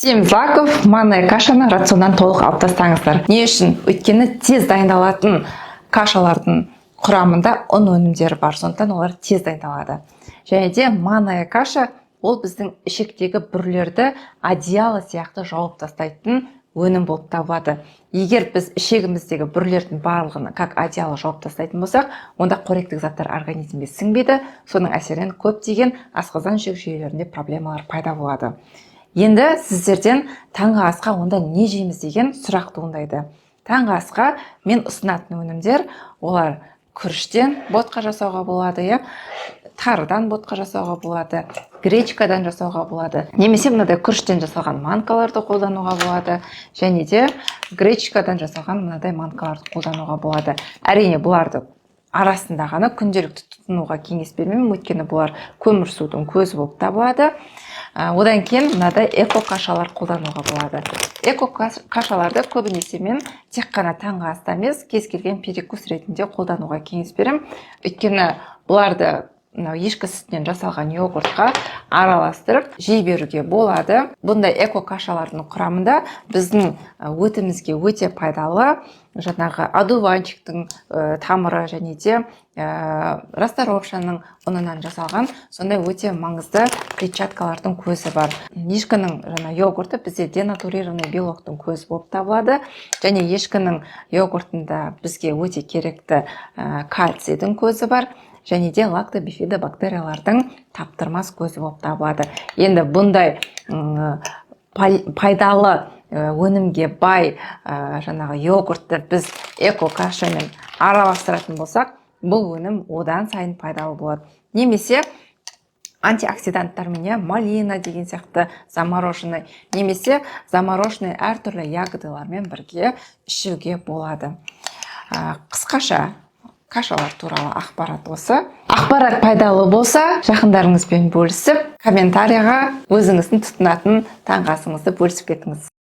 7 злаков манная кашаны рационнан толық алып тастаңыздар. Не үшін? Өйткені тез дайындалатын кашалардың құрамында ұн өнімдері бар, сондықтан олар тез дайындалады. Және де манная каша ол біздің ішектегі бүрлерді одеяло сияқты жауып тастайтын өнім болып табылады. Егер біз ішегіміздегі бүрлердің барлығын как одеяло жауып тастайтын болсақ, онда қоректік заттар организмге сіңбейді, соның әсерінен көптеген асқазан ішек жүйелерінде проблемалар пайда болады. Енді сіздерден таңғы асқа онда не жейміз деген сұрақ туындайды. Таңғы асқа мен ұсынатын өнімдер, олар күріштен ботқа жасауға болады, тарыдан ботқа жасауға болады, гречкадан жасауға болады. Немесе мынадай күріштен жасалған манкаларды қолдануға болады, және де гречкадан жасалған мынадай манкаларды қолдануға болады. Әрине бұларды арасында ғана күнделікті тұтынуға кеңес бермеймін, өйткені бұлар көмірсудың көзі болып табылады. Одан кейін мынадай эко кашалар қолдануға болады. Эко кашаларды көбінесе мен тек қана таңғы аста емес, кез келген перекус ретінде қолдануға кеңес беремін. Өйткені бұларды ешкі сүтінен жасалған йогуртқа араластырып жей беруге болады. Бұндай эко кашалардың құрамында біздің өтімізге өте пайдалы жаңағы одуванчиктің тамыры және де расторопшаның ұнынан жасалған сондай өте маңызды клетчаткалардың көзі бар. Ешкінің йогурты бізде денатурированный белоктың көзі болып табылады, және ешкінің йогуртында бізге өте керекті кальцийдің көзі бар, және де лактобифидо бактериялардың таптырмас көзі болып табылады. Енді бұндай пайдалы өнімге бай жаңағы йогуртты біз эко кашамен араластыратын болсақ, бұл өнім одан сайын пайдалы болады. Немесе антиоксиданттармен, малина деген сияқты замороженный, немесе замороженный әртүрлі ягодалармен бірге ішуге болады. Қысқаша кашалар туралы ақпарат осы. Ақпарат пайдалы болса, жақындарыңызбен бөлісіп, комментарияға өзіңіздің тұтынатын таңғы асыңызды бөлісіп кетіңіз.